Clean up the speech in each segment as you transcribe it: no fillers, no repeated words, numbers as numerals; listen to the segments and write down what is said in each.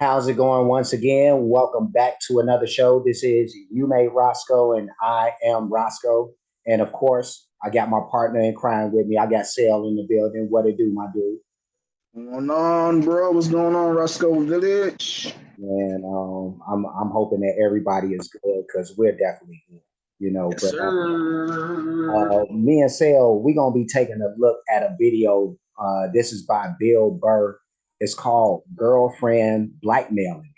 How's it going once again? Welcome back to another show. This is You Made Roscoe, and I am Roscoe. And of course, I got my partner in crime with me. I got Sale in the building. What it do, my dude? What's going on, bro? What's going on, Roscoe Village? And I'm hoping that everybody is good because we're definitely good, you know. Yes, But sir. me and Sale, we're gonna be taking a look at a video. This is by Bill Burr. It's called "Girlfriend Blackmailing."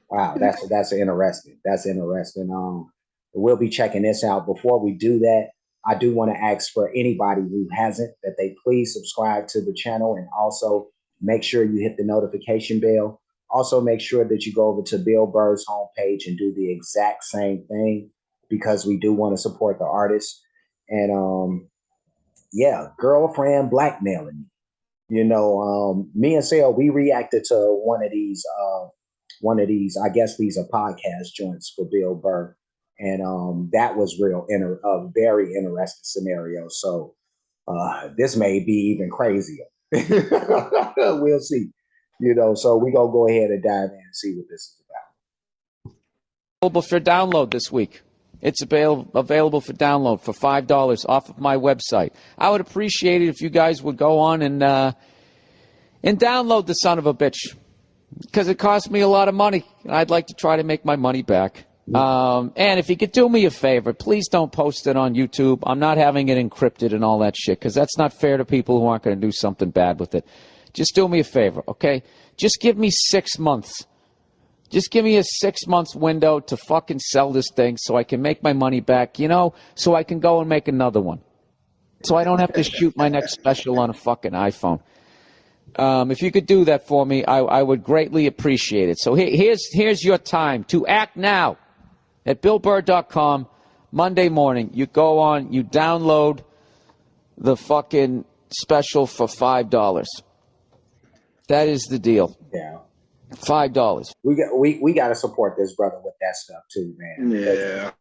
Wow, that's interesting. That's interesting. We'll be checking this out. Before we do that, I do want to ask for anybody who hasn't that they please subscribe to the channel and also make sure you hit the notification bell. Also, make sure that you go over to Bill Burr's homepage and do the exact same thing because we do want to support the artist. And yeah, girlfriend blackmailing. Me and Sale, we reacted to one of these. I guess these are podcast joints for Bill Burr, and that was a very interesting scenario. So this may be even crazier. We'll see. So we gonna go ahead and dive in and see what this is Available for download this week. It's available for download for $5 off of my website. I would appreciate it if you guys would go on and download the son of a bitch, because it cost me a lot of money, and I'd like to try to make my money back. And if you could do me a favor, please don't post it on YouTube. I'm not having it encrypted and all that shit, because that's not fair to people who aren't going to do something bad with it. Just do me a favor, okay? Just give me 6 months. Just give me a 6 months window to fucking sell this thing so I can make my money back, so I can go and make another one. So I don't have to shoot my next special on a fucking iPhone. If you could do that for me, I would greatly appreciate it. So here's your time to act now at BillBurr.com. Monday morning, you go on, you download the fucking special for $5. That is the deal. Yeah. $5. We got to support this brother with that stuff too, man. Yeah.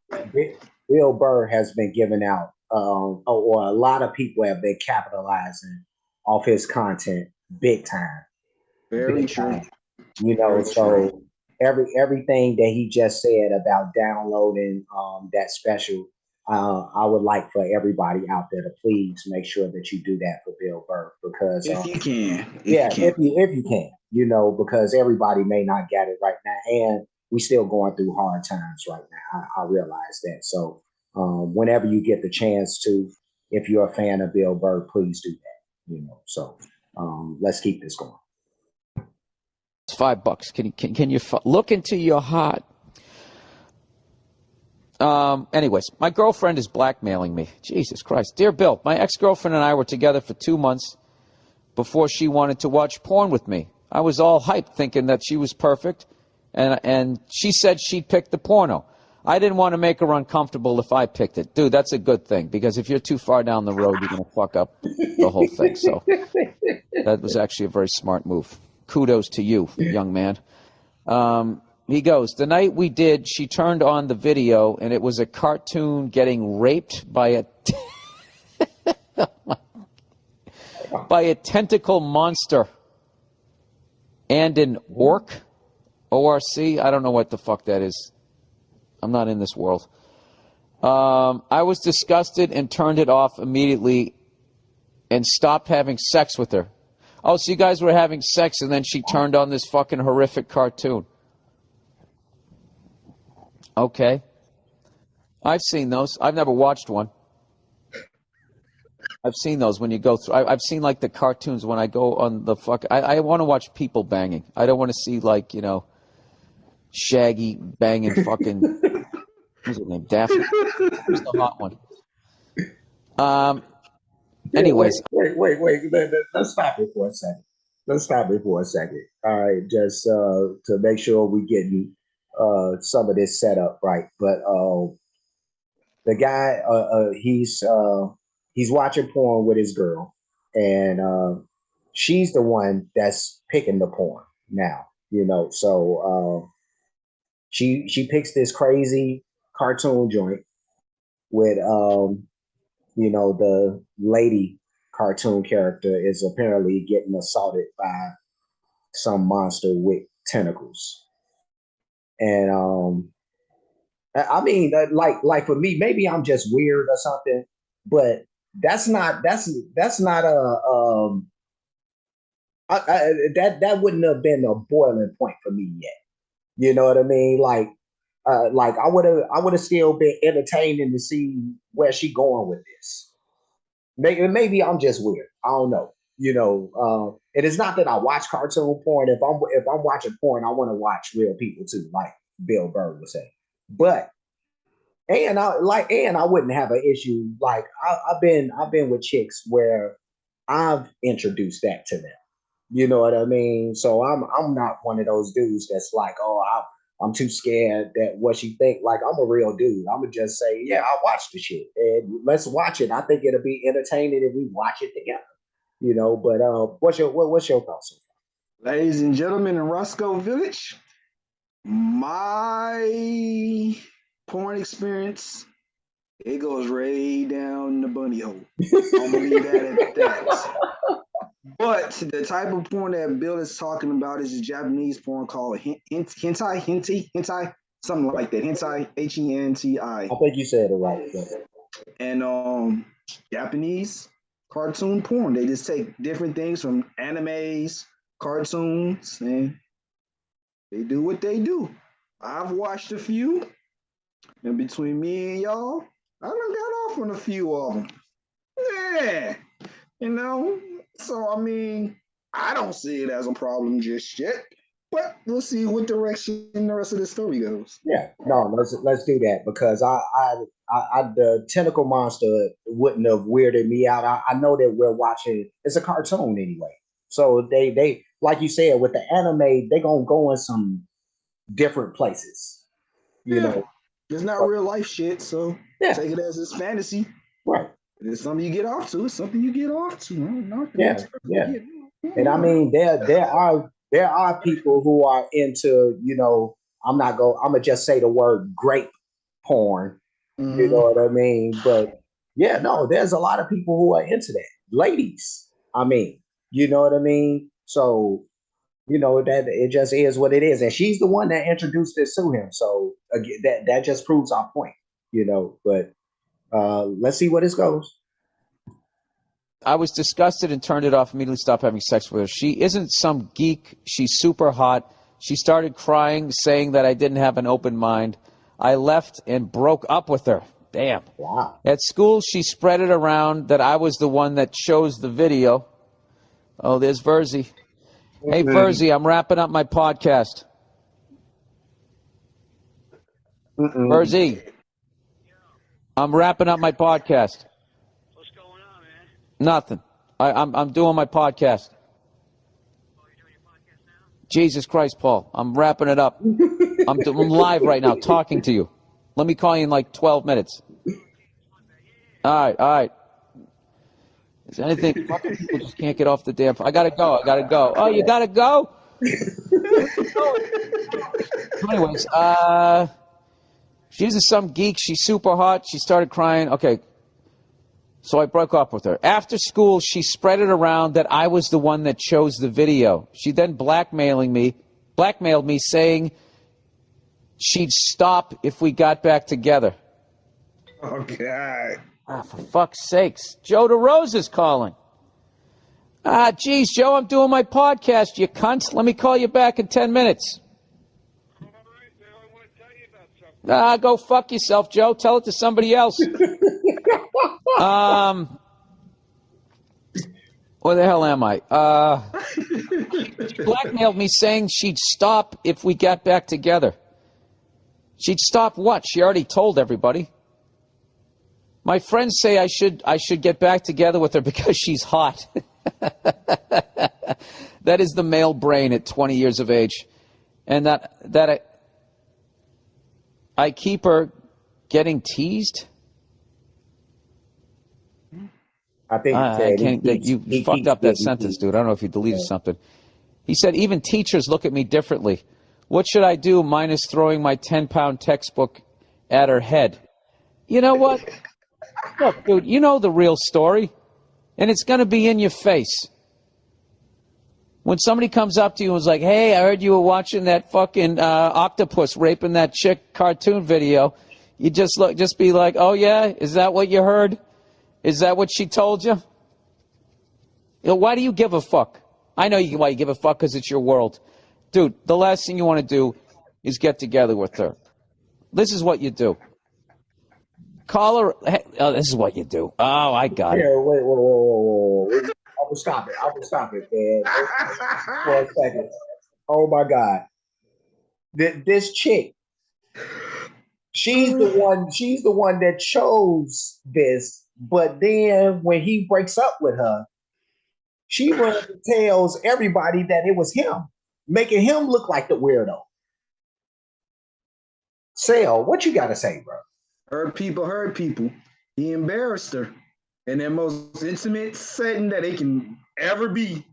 Bill Burr has been giving out, or a lot of people have been capitalizing off his content big time. Very Big true. time. So everything that he just said about downloading that special, I would like for everybody out there to please make sure that you do that for Bill Burr because If you can. if you can, because everybody may not get it right now, and we still going through hard times right now. I realize that. So whenever you get the chance to, if you're a fan of Bill Burr, please do that. So let's keep this going. It's $5. Can you look into your heart? Anyways, my girlfriend is blackmailing me. Jesus Christ. Dear Bill, my ex-girlfriend and I were together for 2 months before she wanted to watch porn with me. I was all hyped thinking that she was perfect, and she said she'd pick the porno. I didn't want to make her uncomfortable if I picked it. Dude, that's a good thing, because if you're too far down the road, you're going to fuck up the whole thing. So that was actually a very smart move. Kudos to you, young man. He goes, the night we did, she turned on the video, and it was a cartoon getting raped by a by a tentacle monster and an orc, O-R-C. I don't know what the fuck that is. I'm not in this world. I was disgusted and turned it off immediately and stopped having sex with her. Oh, so you guys were having sex and then she turned on this fucking horrific cartoon. Okay. I've seen those. I've never watched one. I've seen those when you go through. I've seen like the cartoons when I go on the fuck. I want to watch people banging. I don't want to see like, Shaggy banging fucking. What's his name? Daphne. Who's the hot one? Anyways. Wait. Let's stop it for a second. All right, just to make sure we getting some of this set up right. But the guy, he's watching porn with his girl, and she's the one that's picking the porn now. So she picks this crazy cartoon joint with the lady cartoon character is apparently getting assaulted by some monster with tentacles. And I mean, like for me, maybe I'm just weird or something, but that's not that wouldn't have been a boiling point for me yet. You know what I mean? Like I would have still been entertaining to see where she going with this. Maybe I'm just weird. I don't know. It is not that I watch cartoon porn. If I'm watching porn, I want to watch real people too, like Bill Burr would say. But and I wouldn't have an issue. Like I've been with chicks where I've introduced that to them. You know what I mean? So I'm not one of those dudes that's like, oh, I'm too scared that what you think. Like I'm a real dude. I'm gonna just say, yeah, I'll watch the shit and let's watch it. I think it'll be entertaining if we watch it together. But what's your thoughts? Ladies and gentlemen in Roscoe Village, my porn experience, it goes right down the bunny hole. I'm gonna leave that at that. But the type of porn that Bill is talking about is a Japanese porn called hentai, something like that. Hentai, Henti. I think you said it right. And Japanese cartoon porn. They just take different things from animes, cartoons, and they do what they do. I've watched a few, and between me and y'all, I done got off on a few of them. Yeah, So I mean, I don't see it as a problem just yet, but we'll see what direction the rest of the story goes. Yeah, no, let's do that because the tentacle monster wouldn't have weirded me out. I know that we're watching. It's a cartoon anyway, so they like you said with the anime, they gonna go in some different places. It's not real life shit, so take it as it's fantasy. Right. It's something you get off to. It's something you get off to. Yeah. And I mean, there are people who are into, I'm gonna just say the word grape porn. Mm-hmm. You know what I mean? But yeah, no, there's a lot of people who are into that. Ladies, I mean, you know what I mean? So, that it just is what it is. And she's the one that introduced this to him. So again, that just proves our point, but let's see where this goes. I was disgusted and turned it off, immediately stopped having sex with her. She isn't some geek. She's super hot. She started crying, saying that I didn't have an open mind. I left and broke up with her. Damn. Wow. At school, she spread it around that I was the one that chose the video. Oh, there's Verzi. Hey, Verzi, I'm wrapping up my podcast. Verzi, I'm wrapping up my podcast. What's going on, man? Nothing. I'm doing my podcast. Oh, you're doing your podcast now? Jesus Christ, Paul. I'm wrapping it up. I'm live right now talking to you. Let me call you in like 12 minutes. All right. Is there anything? Fucking people just can't get off the damn phone. I gotta go. Oh, you gotta go? Anyways, she isn't some geek. She's super hot. She started crying. Okay. So I broke up with her. After school, she spread it around that I was the one that chose the video. She then blackmailed me saying she'd stop if we got back together. Oh, God. For fuck's sakes. Joe DeRosa's calling. Geez, Joe, I'm doing my podcast, you cunt. Let me call you back in 10 minutes. All right, now I want to tell you about something. Go fuck yourself, Joe. Tell it to somebody else. Where the hell am I? She blackmailed me saying she'd stop if we got back together. She'd stop what? She already told everybody. My friends say I should get back together with her because she's hot. That is the male brain at 20 years of age. And that I keep her getting teased. I think you fucked up that sentence, dude. I don't know if you deleted something. He said, even teachers look at me differently. What should I do minus throwing my 10-pound textbook at her head? You know what? Look, dude, you know the real story, and it's going to be in your face. When somebody comes up to you and is like, hey, I heard you were watching that fucking octopus raping that chick cartoon video, you just be like, oh yeah, is that what you heard? Is that what she told you? Why do you give a fuck? I know why you give a fuck, because it's your world. Dude, the last thing you want to do is get together with her. This is what you do. Call her. Hey, oh, this is what you do. Oh, I got it. Wait, whoa. I will stop it, man. For a second. Oh my God. This chick, she's the one that chose this, but then when he breaks up with her, she runs and tells everybody that it was him, making him look like the weirdo. Sal, what you got to say, bro? Hurt people. He embarrassed her in their most intimate setting that they can ever be.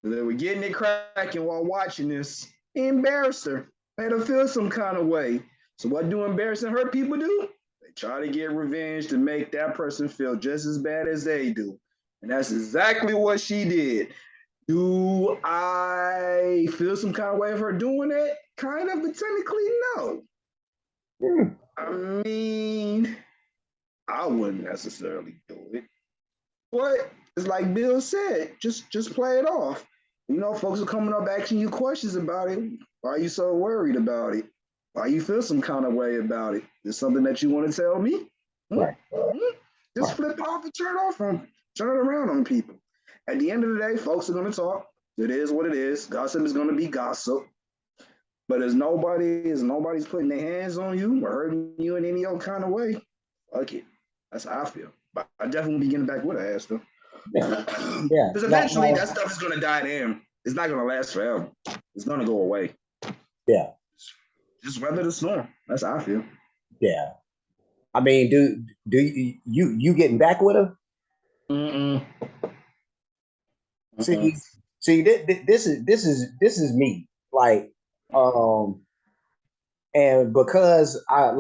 They were getting it cracking while watching this. He embarrassed her, made her feel some kind of way. So what do embarrassing hurt people do? They try to get revenge to make that person feel just as bad as they do. And that's exactly what she did. Do I feel some kind of way of her doing it? Kind of, but technically, no. I mean, I wouldn't necessarily do it. But it's like Bill said, just play it off. You know, folks are coming up asking you questions about it. Why are you so worried about it? Why you feel some kind of way about it? Is something that you want to tell me? Right. Just flip it off and turn it around on people. At the end of the day, folks are going to talk. It is what it is. Gossip is going to be gossip. But as nobody's putting their hands on you or hurting you in any old kind of way, fuck it. That's how I feel. But I definitely won't be getting back with her ass though. Yeah. Because eventually that stuff is going to die down. It's not going to last forever. It's going to go away. Yeah. Just weather the storm. That's how I feel. Yeah. I mean, do you getting back with her? Mm-mm. See, this is me. Like, and because I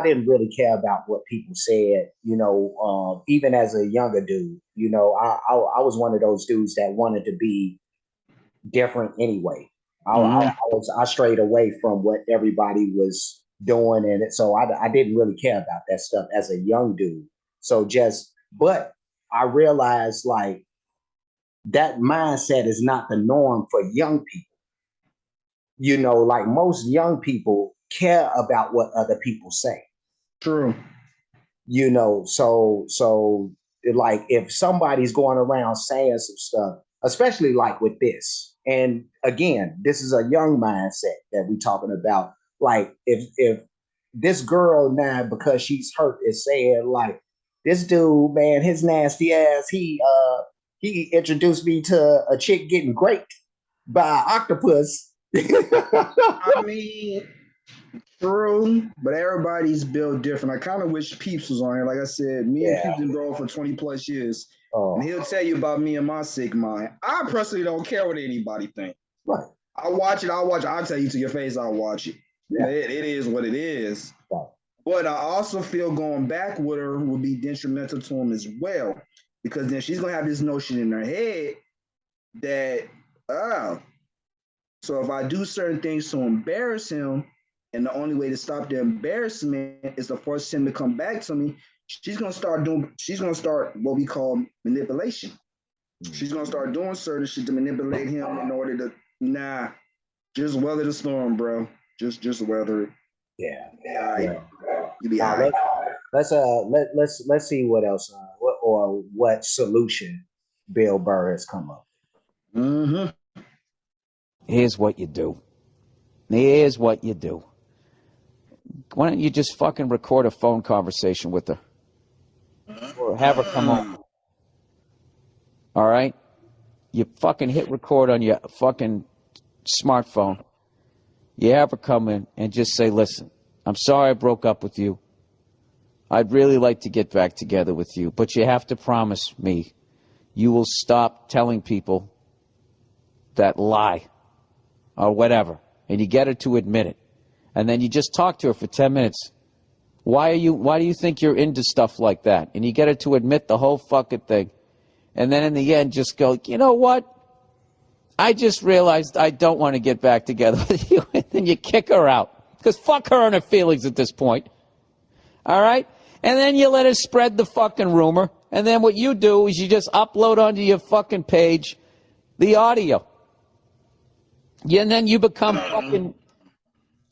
didn't really care about what people said, you know, even as a younger dude, you know, I was one of those dudes that wanted to be different anyway. I strayed away from what everybody was doing, and so I didn't really care about that stuff as a young dude. So but I realized like that mindset is not the norm for young people. You know, like most young people care about what other people say. True. You know, so like if somebody's going around saying some stuff, especially like with this, and again, this is a young mindset that we're talking about. Like if this girl now, because she's hurt, is saying like, this dude, man, his nasty ass, he introduced me to a chick getting raped by an octopus. I mean, true, but everybody's built different. I kind of wish Peeps was on here. Like I said, me and Peeps been growing for 20 plus years. And he'll tell you about me and my sick mind. I personally don't care what anybody thinks. Right. I'll watch it. I'll tell you to your face, I'll watch it. Yeah. It is what it is. Right. But I also feel going back with her would be detrimental to him as well. Because then she's going to have this notion in her head that, so if I do certain things to embarrass him, and the only way to stop the embarrassment is to force him to come back to me, she's gonna start what we call manipulation. She's gonna start doing certain shit to manipulate him in order to just weather the storm, bro. Just weather it. Yeah. You be all right. Let's see what else what solution Bill Burr has come up. Mm-hmm. Here's what you do. Here's what you do. Why don't you just fucking record a phone conversation with her? Or have her come home. All right? You fucking hit record on your fucking smartphone. You have her come in and just say, listen, I'm sorry I broke up with you. I'd really like to get back together with you, but you have to promise me you will stop telling people that lie or whatever. And you get her to admit it. And then you just talk to her for 10 minutes. Why do you think you're into stuff like that? And you get her to admit the whole fucking thing. And then in the end, just go, you know what? I just realized I don't want to get back together with you. And then you kick her out. Because fuck her and her feelings at this point. All right? And then you let her spread the fucking rumor. And then what you do is you just upload onto your fucking page the audio. Yeah, and then you become fucking...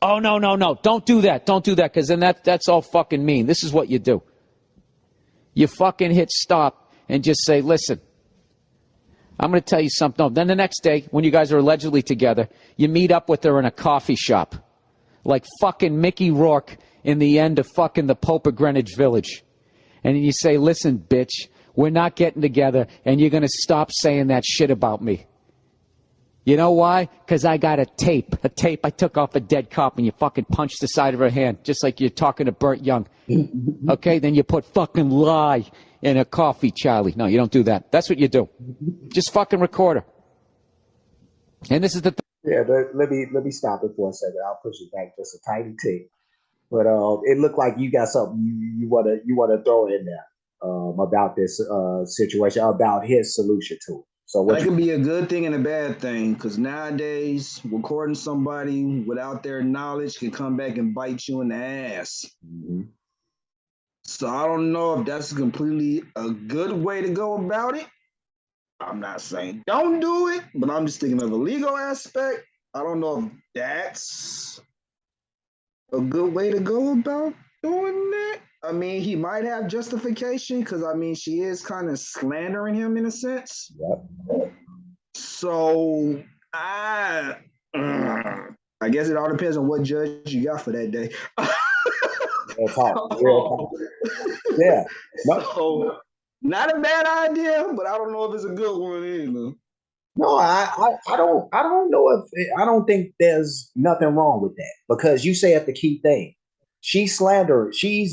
Oh, no, no, no. Don't do that. Don't do that, because then that's all fucking mean. This is what you do. You fucking hit stop and just say, listen, I'm going to tell you something. No, then the next day, when you guys are allegedly together, you meet up with her in a coffee shop. Like fucking Mickey Rourke in the end of fucking the Pope of Greenwich Village. And you say, listen, bitch, we're not getting together, and you're going to stop saying that shit about me. You know why? Because I got a tape I took off a dead cop, and you fucking punched the side of her hand, just like you're talking to Burt Young. Okay, then you put fucking lie in a coffee, Charlie. No, you don't do that. That's what you do. Just fucking record her. And this is the Yeah, let me stop it for a second. I'll push it back just a tiny tick. But it looked like you got something you wanna throw in there about this situation, about his solution to it. So that can be a good thing and a bad thing, because nowadays recording somebody without their knowledge can come back and bite you in the ass. Mm-hmm. So I don't know if that's completely a good way to go about it. I'm not saying don't do it, but I'm just thinking of the legal aspect. I don't know if that's a good way to go about doing that. I mean, he might have justification, because I mean, she is kind of slandering him in a sense. Yep. So I guess it all depends on what judge you got for that day. Real talk. Yeah. So, not a bad idea, but I don't know if it's a good one either. No, I don't know if I don't think there's nothing wrong with that, because you said the key thing. She's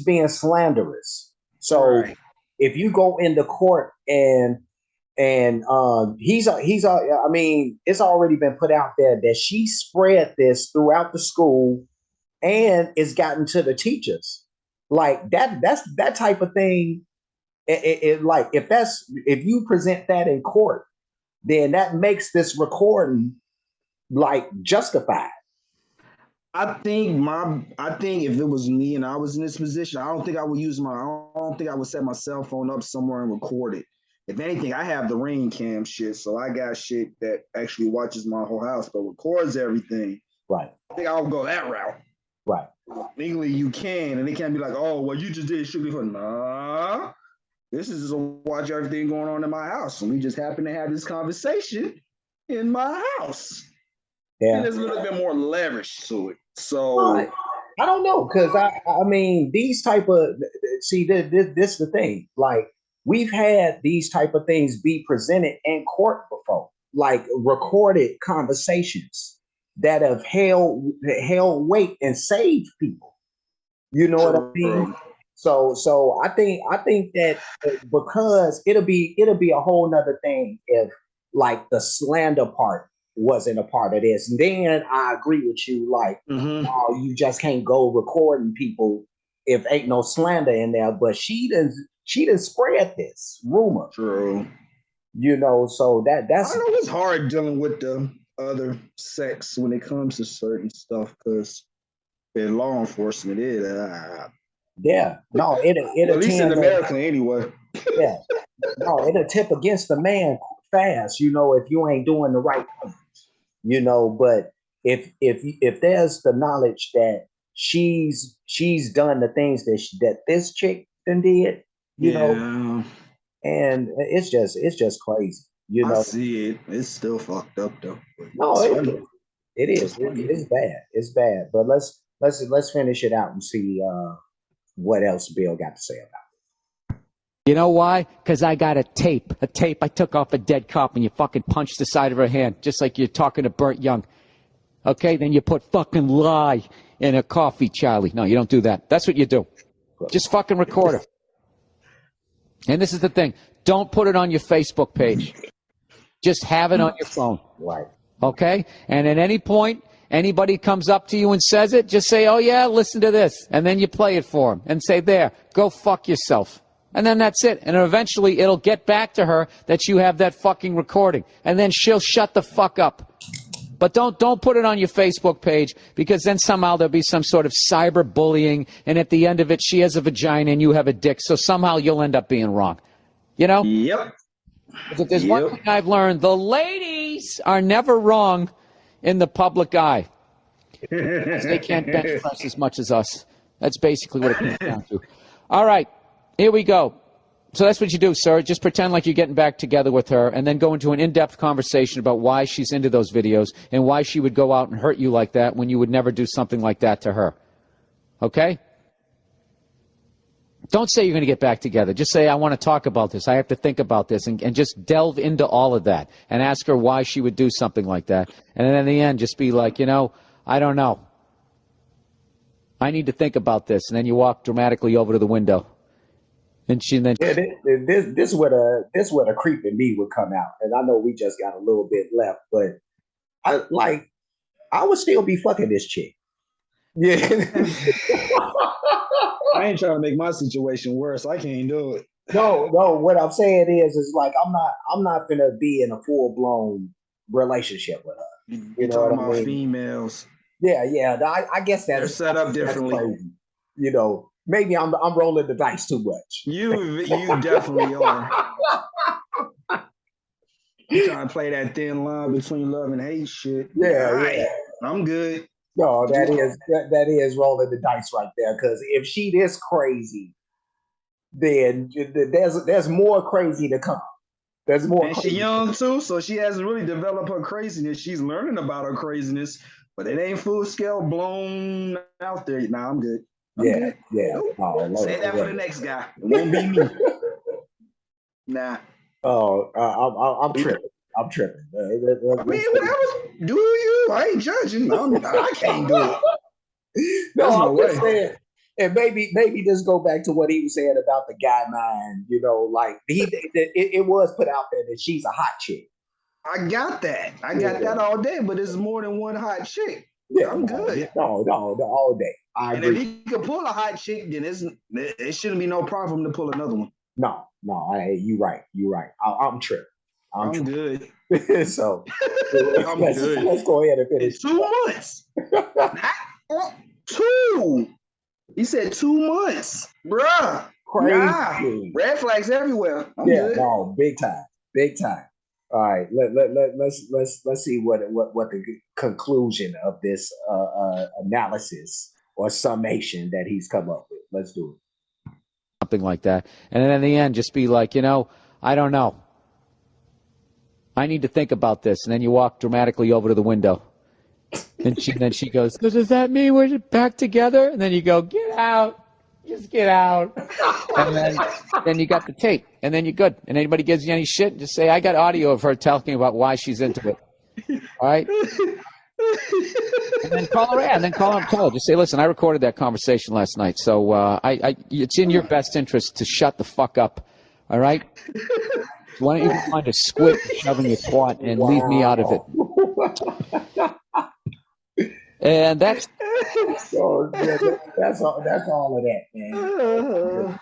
being slanderous. So Right. if you go into court and I mean, it's already been put out there that she spread this throughout the school, and it's gotten to the teachers. Like that's that type of thing. Like if you present that in court, then that makes this recording like justified. I think if it was me and I was in this position, I don't think I would set my cell phone up somewhere and record it. If anything, I have the ring cam shit, so I got shit that actually watches my whole house but records everything. Right. I think I'll go that route. Right. Legally, you can, and they can't be like, "Oh, well, you just did it strictly for." Nah, this is just to watch everything going on in my house, and we just happen to have this conversation in my house. Yeah. And there's a little bit more leverage to it. So I don't know, because I mean, these type of this the thing. Like, we've had these type of things be presented in court before, like recorded conversations that have held weight and saved people. You know what I mean? So I think that because it'll be a whole nother thing if like the slander part wasn't a part of this. And then I agree with you, like, oh, you just can't go recording people if ain't no slander in there. But she didn't spread this rumor. True. You know, so that's I know it's hard dealing with the other sex when it comes to certain stuff, because in law enforcement it yeah. No, at least in America anyway. Yeah. No, it'll tip against the man fast, you know, if you ain't doing the right thing. You know, but if there's the knowledge that she's done the things that this chick done did, you know, and it's just crazy. You know, I see it. It's still fucked up though. No, it is. It's bad. It's bad. But let's finish it out and see what else Bill got to say about it. You know why? Because I got a tape I took off a dead cop, and you fucking punched the side of her hand, just like you're talking to Burt Young. Okay, then you put fucking lie in a coffee, Charlie. No, you don't do that. That's what you do. Just fucking record her. And this is the thing. Don't put it on your Facebook page. Just have it on your phone. Right. Okay? And at any point, anybody comes up to you and says it, just say, oh, yeah, listen to this. And then you play it for them and say, there, go fuck yourself. And then that's it. And eventually it'll get back to her that you have that fucking recording. And then she'll shut the fuck up. But don't put it on your Facebook page, because then somehow there'll be some sort of cyber bullying, and at the end of it, she has a vagina and you have a dick, so somehow you'll end up being wrong. You know? Yep. If there's one thing I've learned, the ladies are never wrong in the public eye. They can't bench press as much as us. That's basically what it comes down to. All right, here we go. So that's what you do, sir. Just pretend like you're getting back together with her, and then go into an in-depth conversation about why she's into those videos and why she would go out and hurt you like that when you would never do something like that to her. Okay? Don't say you're going to get back together. Just say, I want to talk about this. I have to think about this, and just delve into all of that and ask her why she would do something like that. And then in the end, just be like, I don't know. I need to think about this. And then you walk dramatically over to the window. And this where the creep in me would come out, and I know we just got a little bit left, but I would still be fucking this chick. Yeah. I ain't trying to make my situation worse. I can't do it. No. What I'm saying is like I'm not gonna be in a full blown relationship with her. You know talking about females? Yeah. I guess they're set up differently. Crazy. Maybe I'm rolling the dice too much. You definitely are. You trying to play that thin line between love and hate shit. Yeah, right. Yeah. I'm good. No, that is rolling the dice right there. Because if she this crazy, then there's more crazy to come. There's more. And she young too, so she hasn't really developed her craziness. She's learning about her craziness, but it ain't full scale blown out there. Nah, I'm good. Yeah. Oh, say that for the next guy. It won't be me. Nah. Oh, I'm tripping. I'm tripping. I mean, whatever. Do you? I ain't judging. I can't do it. No, I'm just saying. And maybe just go back to what he was saying about the guy nine. Like it was put out there that she's a hot chick. I got that. I got that all day. But it's more than one hot chick. Yeah, I'm good. No, all day. I agree. If he could pull a hot chick, then it shouldn't be no problem to pull another one. No, you right. I'm tripping. I'm good. So let's go ahead and finish. 2 months. 2. He said 2 months, bruh. Crazy. Nah. Red flags everywhere. I'm good. No, big time. All right, let's see what the conclusion of this analysis or summation that he's come up with. Let's do it. Something like that, and then in the end, just be like, I don't know. I need to think about this, and then you walk dramatically over to the window, and she goes, so does that mean we're back together? And then you go, get out. Just get out. And then you got the tape, and then you're good. And anybody gives you any shit, just say, I got audio of her talking about why she's into it. All right? And then call her, and then call her. Just say, listen, I recorded that conversation last night, so it's in your best interest to shut the fuck up. All right? Why don't you find a squid shoving your twat and leave me out of it? And that's that's all of that, man.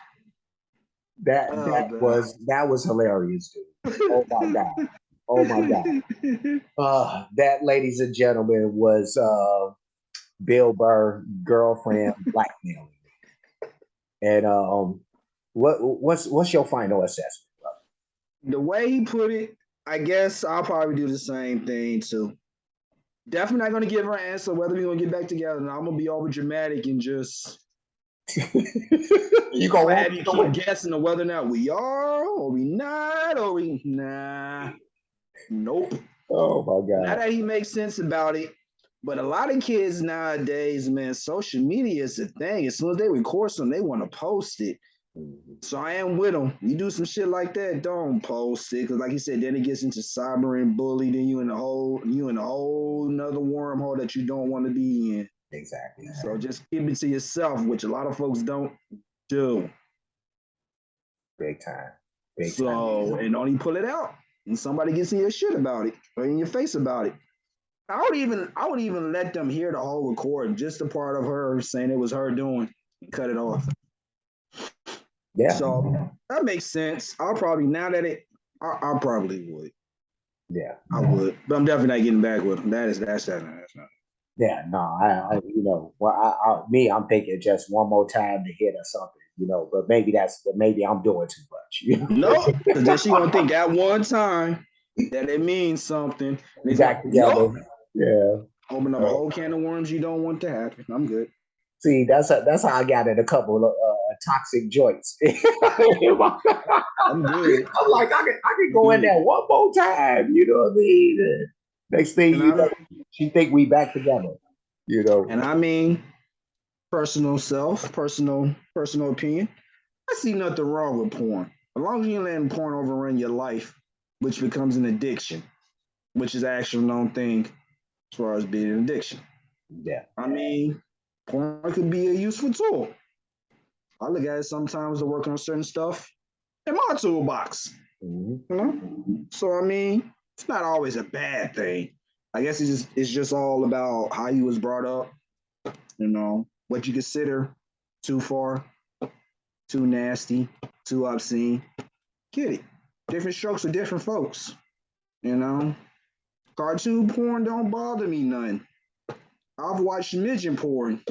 That was hilarious, dude. Oh my god. That, ladies and gentlemen, was Bill Burr, girlfriend blackmailing. And what's your final assessment, brother? The way he put it, I guess I'll probably do the same thing too. Definitely not going to give her an answer whether we're going to get back together. Now, I'm going to be over dramatic and just you gonna have you keep guessing on whether or not we are or we not or we nope. Oh my god. Not that he makes sense about it, but a lot of kids nowadays, man, social media is the thing. As soon as they record something, they want to post it. So I am with them. You do some shit like that, don't post it, because like he said, then it gets into cyber and bully. Then you in a whole another wormhole that you don't want to be in. Exactly. So just keep it to yourself, which a lot of folks don't do. Big time. And don't even pull it out, and somebody gets in your shit about it or in your face about it. I would even let them hear the whole recording, just the part of her saying it was her doing, and cut it off. Yeah, So that makes sense. I'll probably now that I probably would. yeah, I would, but I'm definitely not getting back with him. That's not. yeah. No, well, I'm thinking just one more time to hit or something, but maybe I'm doing too much. Nope, because then she gonna think that one time that it means something. And We it's back like, together. nope, Yeah. open up a whole can of worms you don't want to happen. I'm good. See, that's how I got in a couple of toxic joints. I'm good. I'm like, I could I'm go in good. there one more time. You know what I mean? Next thing And you know, I she think we back together. You know. and I mean personal opinion. I see nothing wrong with porn. As long as you ain't letting porn overrun your life, which becomes an addiction, which is an actual known thing as far as being an addiction. Yeah. I mean, porn could be a useful tool. I look at it sometimes to work on certain stuff in my toolbox. Mhm. You know? So I mean, it's not always a bad thing. I guess it's just all about how you was brought up, what you consider too far, too nasty, too obscene. Get it. Different strokes for different folks, you know. Cartoon porn don't bother me none. I've watched midget porn,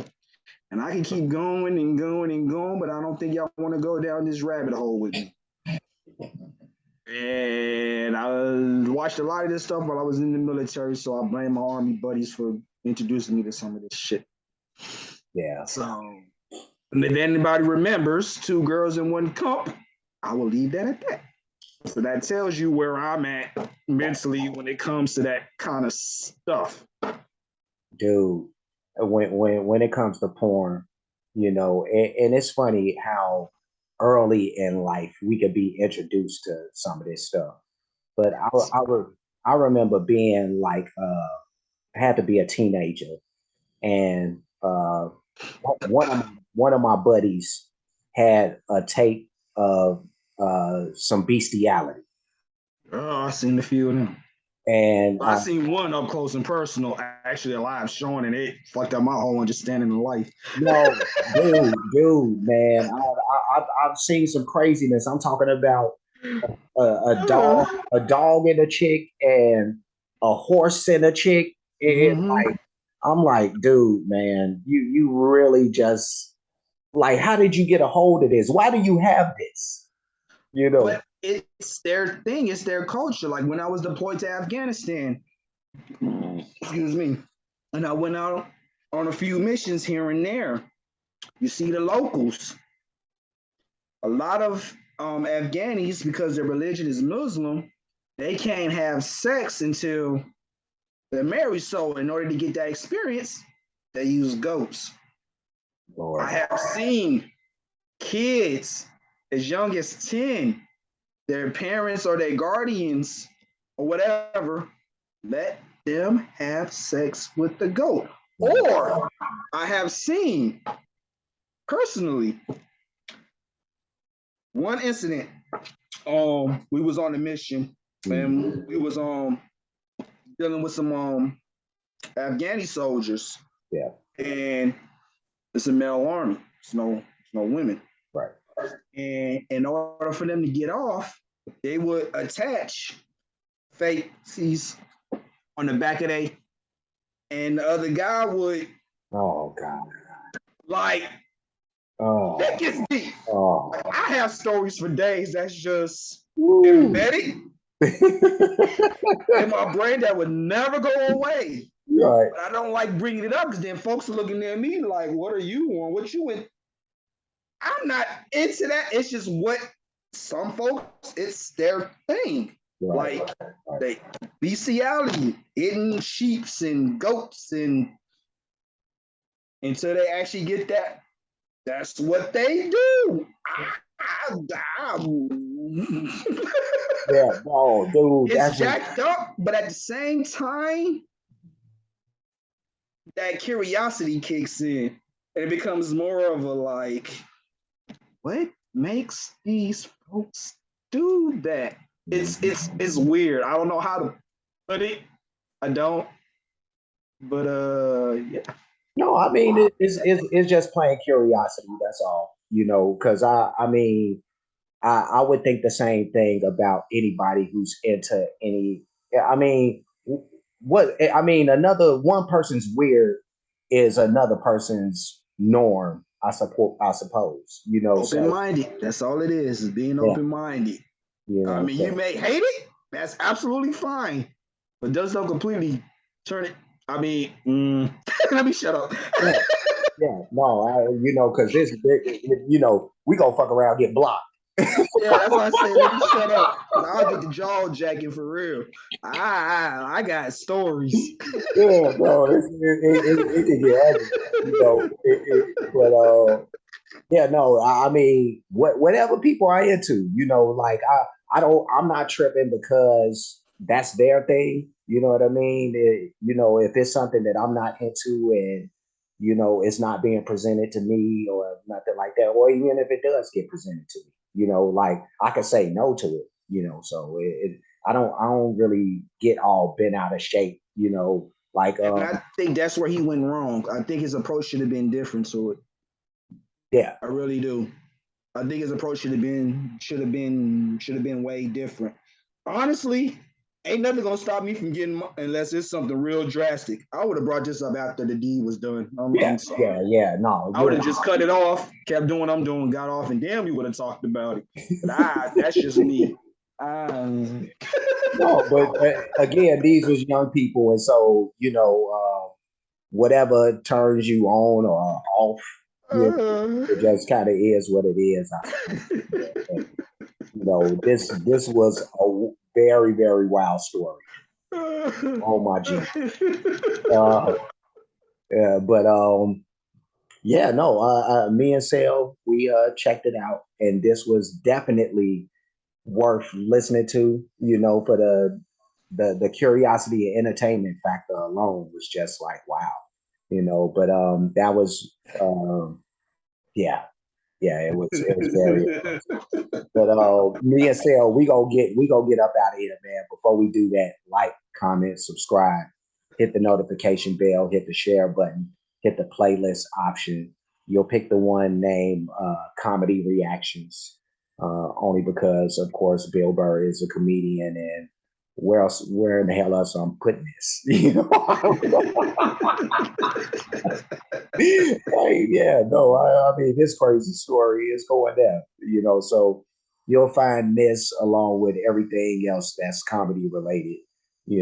and I can keep going and going and going, but I don't think y'all want to go down this rabbit hole with me. And I watched a lot of this stuff while I was in the military, so I blame my army buddies for introducing me to some of this shit. Yeah. So, if anybody remembers Two Girls in One Cup, I will leave that at that. So that tells you where I'm at mentally when it comes to that kind of stuff. Dude, when it comes to porn, and it's funny how early in life we could be introduced to some of this stuff. But I remember being like I had to be a teenager, and one of my buddies had a tape of some bestiality, Oh, I seen a few of them. and I seen one up close and personal, actually a live showing, and it fucked up my whole understanding of life. no, dude, man, I've seen some craziness. I'm talking about a dog and a chick, and a horse and a chick. Mm-hmm. Like, I'm like, dude, man, you really just like, how did you get a hold of this? Why do you have this? You know, But it's their thing, it's their culture. Like when I was deployed to Afghanistan, excuse me, and I went out on a few missions here and there. You see the locals. A lot of Afghanis, because their religion is Muslim, they can't have sex until they're married. So in order to get that experience, they use goats. Lord, I have seen kids as young as 10, their parents or their guardians or whatever, let them have sex with the goat. Or I have seen personally one incident. We was on a mission and we was dealing with some Afghani soldiers, yeah, and it's a male army. It's no women. right. And in order for them to get off, they would attach faces on the back of they, and the other guy would Oh God. like Oh, that gets deep. oh. Like, I have stories for days that's just Woo. embedded in my brain that would never go away. Right. But I don't like bringing it up because then folks are looking at me like, "What are you on? What you in?" I'm not into that. It's just what some folks, it's their thing. Right. Like Right. they bestiality, eating sheeps and goats, and until they actually get that, that's what they do. Yeah, no, dude, It's that's just jacked up, but at the same time, that curiosity kicks in, and it becomes more of a like, what makes these folks do that? It's weird. I don't know how to put it. I don't. But yeah. no. I mean, it's just plain curiosity. That's all. because I mean, I would think the same thing about anybody who's into any. Yeah, I mean, another one person's weird is another person's norm. I suppose. Open So minded. That's all it is being yeah, open minded. I mean, you so may hate it. That's absolutely fine, but does not completely turn it. I mean, let me shut up. yeah, yeah. No, because we gonna fuck around get blocked. Yeah, that's why I say let me shut up. Cause I'll get the jaw jacking for real. I got stories. Yeah, bro, it can get ugly. But yeah, no, I mean, whatever people are into, like I'm not tripping because that's their thing. You know what I mean? If it's something that I'm not into and it's not being presented to me or nothing like that, or even if it does get presented to me, like I could say no to it. So I don't really get all bent out of shape. Like And I think that's where he went wrong. I think his approach should have been different to it. yeah, I really do. I think his approach should have been way different. Honestly, ain't nothing gonna stop me from getting unless it's something real drastic. I would have brought this up after the deed was done. I'm sorry. yeah, no, I would have just cut it off, kept doing what I'm doing, got off, and damn, we would have talked about it. But that's just me. no, but again, these was young people, and so whatever turns you on or off, it just kind of is what it is. This was a very very wild story. Oh my G. Uh, but yeah, no, me and Sal, we checked it out, and this was definitely worth listening to. For the curiosity and entertainment factor alone was just like wow. But that was yeah, yeah, it was very. But me and Sal, we gonna get up out of here, man. Before we do that, like, comment, subscribe, hit the notification bell, hit the share button, hit the playlist option. You'll pick the one named Comedy Reactions, only because, of course, Bill Burr is a comedian, and where in the hell else I'm putting this? Right, yeah, no, I mean, this crazy story is going down, so you'll find this along with everything else that's comedy related,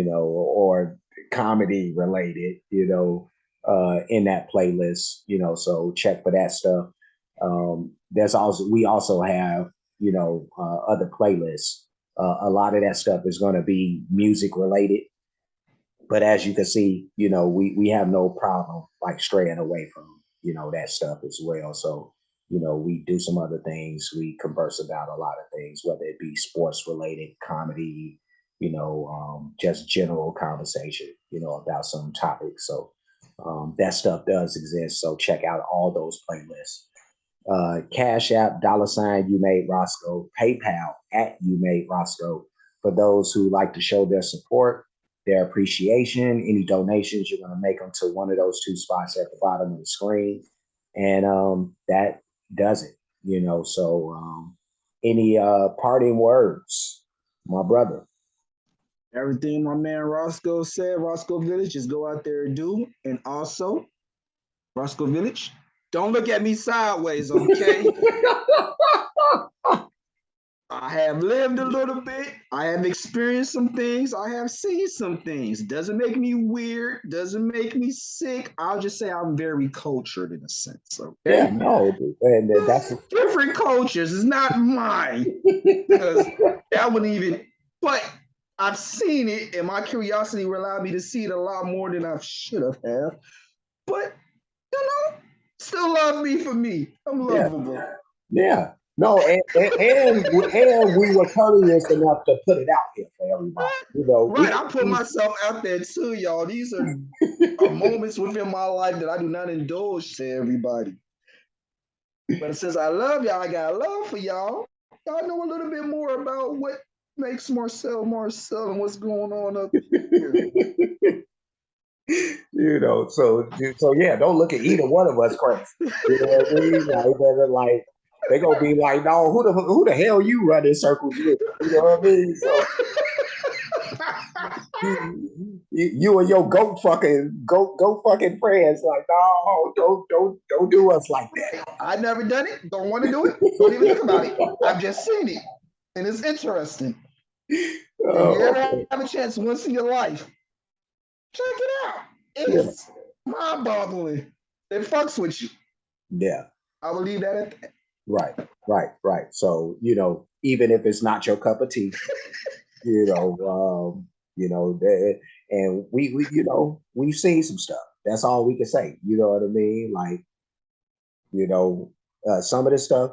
or comedy related, in that playlist, so check for that stuff. We also have, other playlists. A lot of that stuff is going to be music related, but as you can see, we have no problem like straying away from, that stuff as well. So, we do some other things. We converse about a lot of things, whether it be sports related, comedy, just general conversation, about some topics. So that stuff does exist. So check out all those playlists. Cash App, $ you made Roscoe, PayPal at you made Roscoe. For those who like to show their support, their appreciation, any donations, you're going to make them to one of those two spots at the bottom of the screen. And that does it, So any parting words, my brother? Everything my man Roscoe said, Roscoe Village, just go out there and do. And also, Roscoe Village, don't look at me sideways, okay? I have lived a little bit. I have experienced some things. I have seen some things. Doesn't make me weird. Doesn't make me sick. I'll just say I'm very cultured in a sense. Yeah, Okay. no, and that's Different cultures. It's not mine because that wouldn't even. But I've seen it, and my curiosity will allow me to see it a lot more than I should have. But still love me for me. I'm yeah, lovable. yeah. No, and we were courteous enough to put it out here for everybody. Right, I put myself out there too, y'all. These are moments within my life that I do not indulge to everybody. But since I love y'all, I got love for y'all. Y'all know a little bit more about what makes Marcel Marcel and what's going on up here. So yeah, don't look at either one of us crazy. You know what I mean? Like, They gonna be like, no, who the hell you running circles with? You know what I mean? So you and your goat fucking friends, like, no, don't do us like that. I never done it. Don't want to do it. Don't even think about it. I've just seen it, and it's interesting. If you Oh, ever okay. have a chance once in your life, check it out. Yeah, It's mind-boggling. It fucks with you. yeah, I will leave that at that. right, right. So, even if it's not your cup of tea, you know, and we've seen some stuff. That's all we can say. You know what I mean? Like, you know, some of this stuff.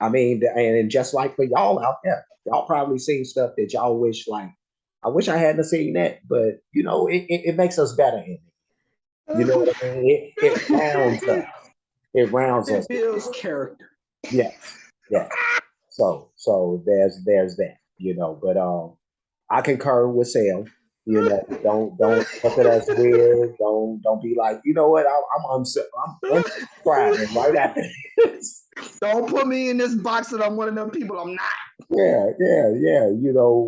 I mean, and just like for y'all out there, y'all probably seen stuff that y'all wish, like, I wish I hadn't seen that, but it makes us better in it. You know what I mean? It rounds us. It rounds us. It builds character. Yes, yes. So there's that. But I concur with Sam. Don't look at us weird. Don't be like, you know what? I'm unsubscribing right after this. Don't put me in this box that I'm one of them people. I'm not. Yeah.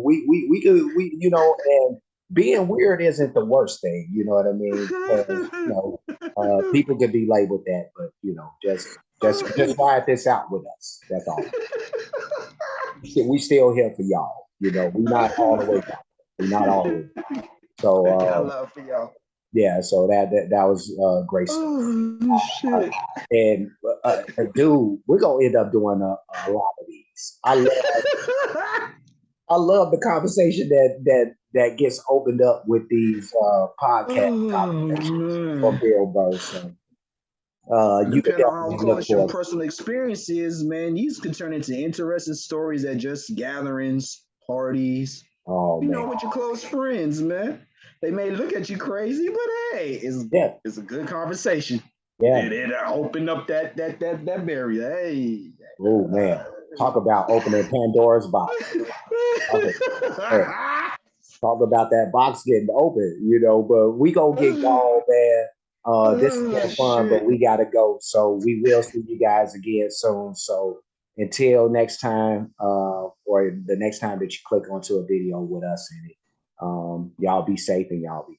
We could and being weird isn't the worst thing. You know what I mean? Because people can be labeled that, but just ride this out with us. That's all. We still here for y'all. We not all the way down. We not all the way down. So I got love for y'all. yeah, so that was great stuff. Oh shit. And dude, we're gonna end up doing a lot of these. I love the conversation that gets opened up with these podcast conversations for Man. Bill Burr. So you could Depending on how definitely look close your for. personal experience is, man, these could turn into interesting stories at just gatherings, parties, Oh man, with your close friends, man. They may look at you crazy, but hey, yeah, it's a good conversation. yeah. It opened up that barrier. Hey. Oh man, talk about opening Pandora's box. Okay. Hey, talk about that box getting open, but we gonna get gone, man. This has Oh been fun, but shit. we gotta go. So we will see you guys again soon. So until next time, or the next time that you click onto a video with us in it, y'all be safe and y'all be